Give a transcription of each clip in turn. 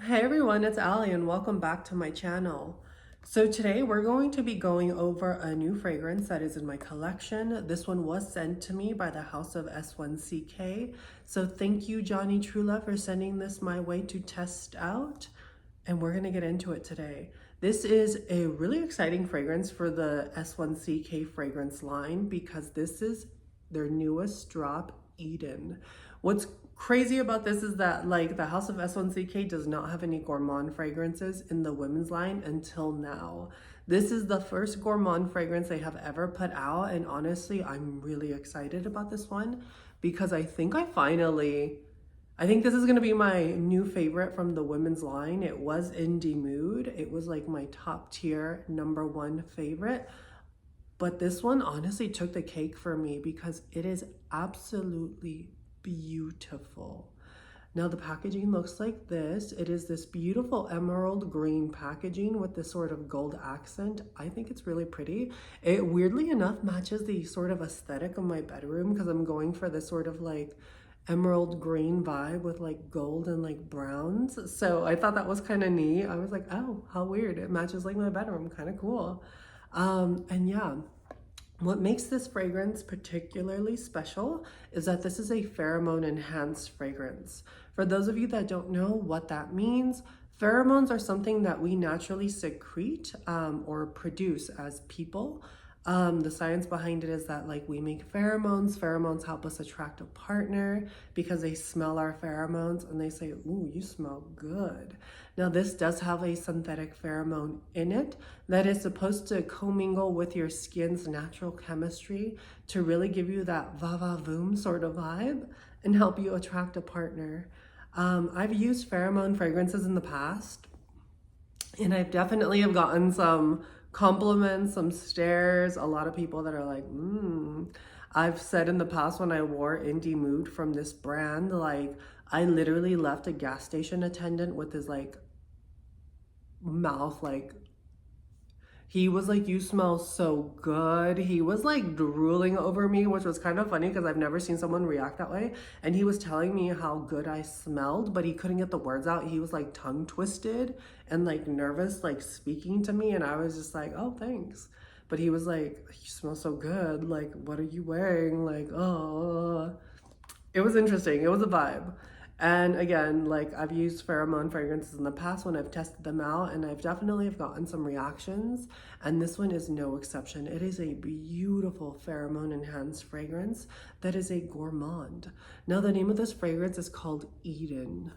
Hey everyone, it's Ally and welcome back to my channel. So today we're going to be going over a new fragrance that is in my collection. This one was sent to me by the House of S1ck. So thank you, Johnny Trula, for sending this my way to test out. And we're gonna get into it today. This is a really exciting fragrance for the S1ck fragrance line because this is their newest drop, Eden. What's crazy about this is that like the House of S1ck does not have any gourmand fragrances in the women's line until now. This is the first gourmand fragrance they have ever put out, and honestly, I'm really excited about this one because I think this is gonna be my new favorite from the women's line. It was Indie Mood. It was like my top tier #1 favorite. But this one honestly took the cake for me because it is absolutely beautiful. Now the packaging looks like this. It is this beautiful emerald green packaging with this sort of gold accent. I think it's really pretty. It weirdly enough matches the sort of aesthetic of my bedroom because I'm going for this sort of like emerald green vibe with like gold and like browns. So I thought that was kind of neat. I was like, oh, how weird. It matches like my bedroom, kind of cool. And yeah, what makes this fragrance particularly special is that this is a pheromone enhanced fragrance. For those of you that don't know what that means, pheromones are something that we naturally secrete or produce as people. The science behind it is that like we make pheromones. Pheromones help us attract a partner because they smell our pheromones and they say, ooh, you smell good. Now this does have a synthetic pheromone in it that is supposed to commingle with your skin's natural chemistry to really give you that va-va-voom sort of vibe and help you attract a partner. I've used pheromone fragrances in the past and I've definitely have gotten some compliments, some stares, a lot of people that are like, I've said in the past when I wore Indie Mood from this brand, like I literally left a gas station attendant with his like mouth, like he was like, you smell so good. He was like drooling over me, which was kind of funny because I've never seen someone react that way. And he was telling me how good I smelled, but he couldn't get the words out. He was like tongue twisted and like nervous, like speaking to me. And I was just like, oh, thanks. But he was like, you smell so good. Like, what are you wearing? Like, oh, it was interesting. It was a vibe. And again, like I've used pheromone fragrances in the past when I've tested them out, and I've definitely gotten some reactions, and this one is no exception. It is a beautiful pheromone enhanced fragrance that is a gourmand. Now the name of this fragrance is called Eden,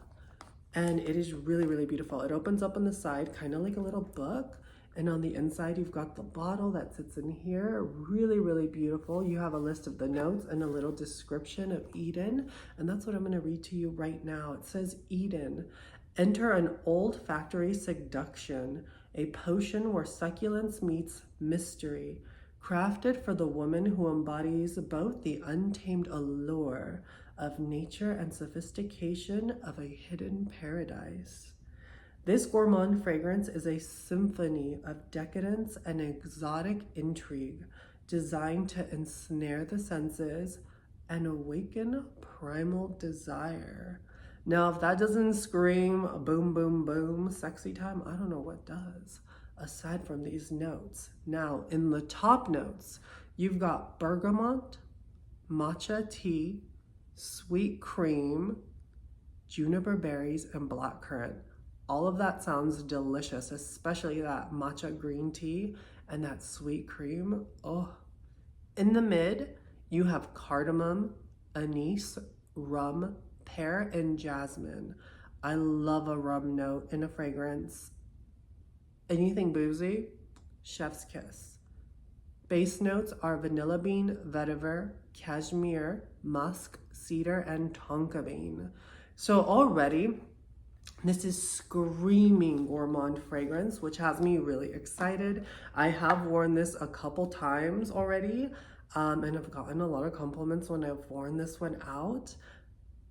and it is really, really beautiful. It opens up on the side, kind of like a little book. And on the inside, you've got the bottle that sits in here. Really, really beautiful. You have a list of the notes and a little description of Eden. And that's what I'm going to read to you right now. It says, Eden, enter an olfactory seduction, a potion where succulence meets mystery, crafted for the woman who embodies both the untamed allure of nature and sophistication of a hidden paradise. This gourmand fragrance is a symphony of decadence and exotic intrigue, designed to ensnare the senses and awaken primal desire. Now, if that doesn't scream boom, boom, boom, sexy time, I don't know what does, aside from these notes. Now, in the top notes, you've got bergamot, matcha tea, sweet cream, juniper berries, and blackcurrant. All of that sounds delicious, especially that matcha green tea and that sweet cream. Oh, in the mid, you have cardamom, anise, rum, pear, and jasmine. I love a rum note in a fragrance. Anything boozy, chef's kiss. Base notes are vanilla bean, vetiver, cashmere, musk, cedar, and tonka bean. So already, this is screaming gourmand fragrance, which has me really excited. I have worn this a couple times already, and I've gotten a lot of compliments when I've worn this one out.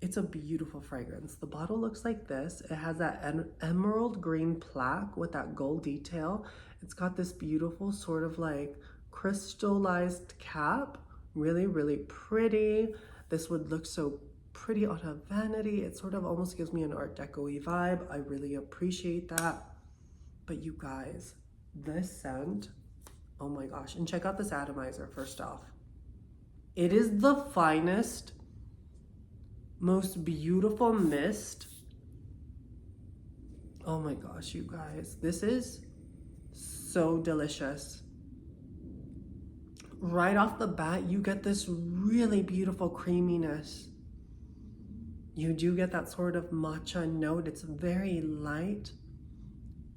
It's a beautiful fragrance. The bottle looks like this. It has that emerald green plaque with that gold detail. It's got this beautiful sort of like crystallized cap. Really, really pretty. This would look so pretty on a vanity. It sort of almost gives me an Art Deco-y vibe. I really appreciate that. But you guys, this scent, oh my gosh. And check out this atomizer first off. It is the finest, most beautiful mist. Oh my gosh, you guys. This is so delicious. Right off the bat, you get this really beautiful creaminess. You do get that sort of matcha note. It's very light.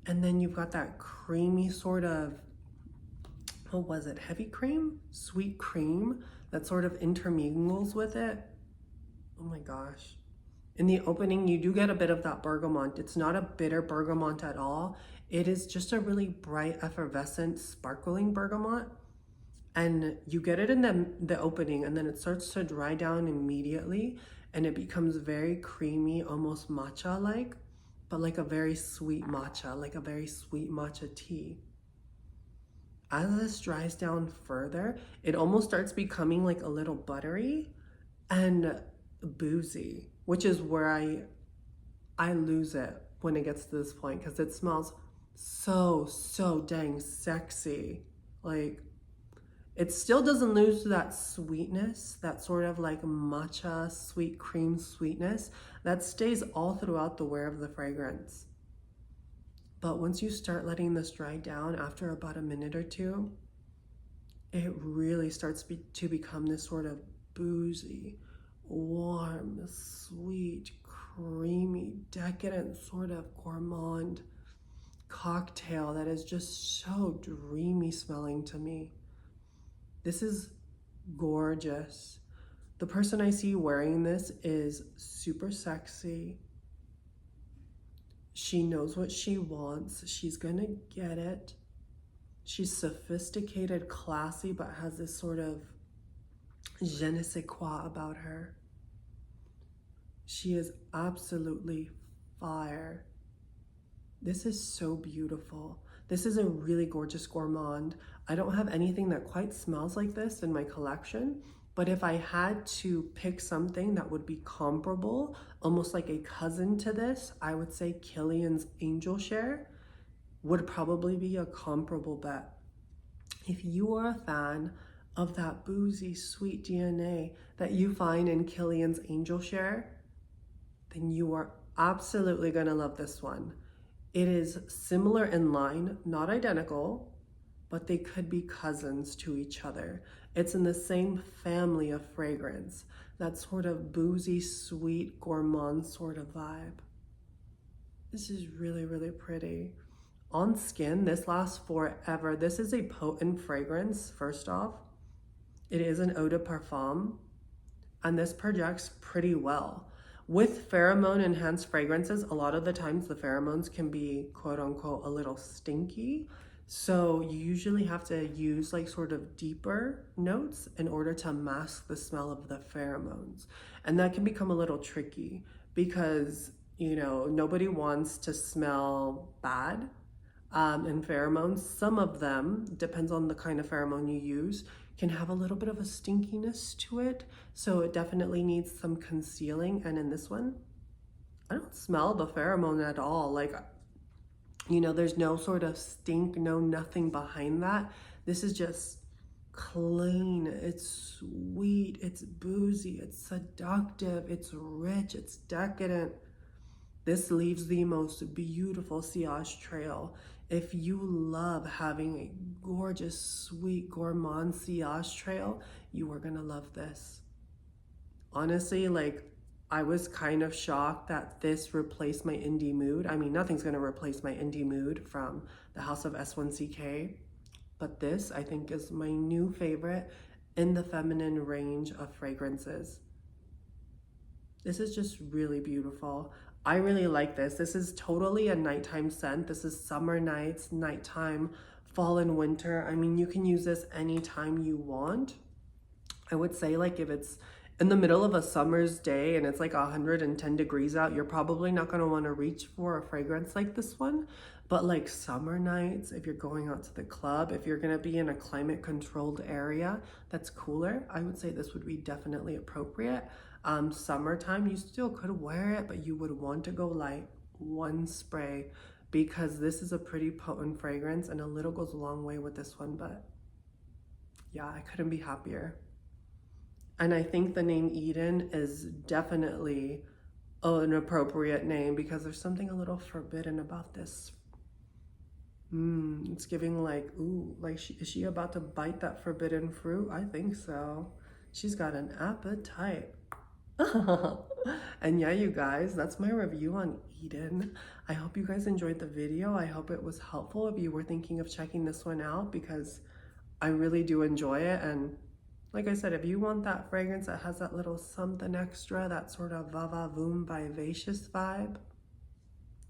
And then you've got that creamy sort of, what was it? Heavy cream? Sweet cream that sort of intermingles with it. Oh my gosh. In the opening, you do get a bit of that bergamot. It's not a bitter bergamot at all. It is just a really bright, effervescent, sparkling bergamot. And you get it in the opening, and then it starts to dry down immediately, and it becomes very creamy, almost matcha-like, but like a very sweet matcha, like a very sweet matcha tea. As this dries down further, it almost starts becoming like a little buttery and boozy, which is where I lose it when it gets to this point, because it smells so dang sexy. Like, it still doesn't lose that sweetness, that sort of like matcha sweet cream sweetness that stays all throughout the wear of the fragrance. But once you start letting this dry down after about a minute or two, it really starts to become this sort of boozy, warm, sweet, creamy, decadent sort of gourmand cocktail that is just so dreamy smelling to me. This is gorgeous. The person I see wearing this is super sexy. She knows what she wants. She's gonna get it. She's sophisticated, classy, but has this sort of je ne sais quoi about her. She is absolutely fire. This is so beautiful. This is a really gorgeous gourmand. I don't have anything that quite smells like this in my collection, but if I had to pick something that would be comparable, almost like a cousin to this, I would say Kilian's Angel Share would probably be a comparable bet. If you are a fan of that boozy, sweet DNA that you find in Kilian's Angel Share, then you are absolutely gonna love this one. It is similar in line, not identical, but they could be cousins to each other. It's in the same family of fragrance, that sort of boozy, sweet, gourmand sort of vibe. This is really, really pretty. On skin, this lasts forever. This is a potent fragrance, first off. It is an eau de parfum, and this projects pretty well. With pheromone enhanced fragrances, a lot of the times the pheromones can be quote unquote a little stinky. So you usually have to use like sort of deeper notes in order to mask the smell of the pheromones. And that can become a little tricky because, you know, nobody wants to smell bad in pheromones. Some of them, depends on the kind of pheromone you use, can have a little bit of a stinkiness to it. So it definitely needs some concealing. And in this one, I don't smell the pheromone at all. Like, you know, there's no sort of stink, no nothing behind that. This is just clean, it's sweet, it's boozy, it's seductive, it's rich, it's decadent. This leaves the most beautiful sillage trail. If you love having a gorgeous, sweet, gourmand sillage trail, you are gonna love this. Honestly, like, I was kind of shocked that this replaced my indie mood. I mean, nothing's gonna replace my indie mood from the House of S1ck, but this I think is my new favorite in the feminine range of fragrances. This is just really beautiful. I really like this. This is totally a nighttime scent. This is summer nights, nighttime, fall and winter. I mean, you can use this anytime you want. I would say, like, if it's in the middle of a summer's day and it's like 110 degrees out, you're probably not gonna wanna reach for a fragrance like this one. But like summer nights, if you're going out to the club, if you're gonna be in a climate controlled area that's cooler, I would say this would be definitely appropriate. Summertime, you still could wear it, but you would want to go light, one spray, because this is a pretty potent fragrance and a little goes a long way with this one. But yeah, I couldn't be happier. And I think the name Eden is definitely an appropriate name because there's something a little forbidden about this. It's giving like, ooh, like is she about to bite that forbidden fruit? I think so. She's got an appetite. And yeah, you guys, that's my review on Eden. I hope you guys enjoyed the video. I hope it was helpful if you were thinking of checking this one out, because I really do enjoy it. And like I said, if you want that fragrance that has that little something extra, that sort of va-va-voom vivacious vibe,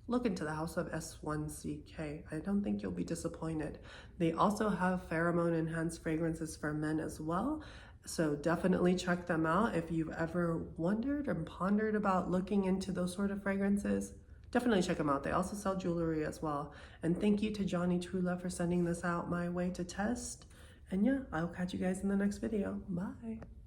look into the House of S1ck. I don't think you'll be disappointed. They also have pheromone enhanced fragrances for men as well. So definitely check them out. If you've ever wondered and pondered about looking into those sort of fragrances, definitely check them out. They also sell jewelry as well. And thank you to Johnny True Love for sending this out my way to test. And yeah, I'll catch you guys in the next video. Bye.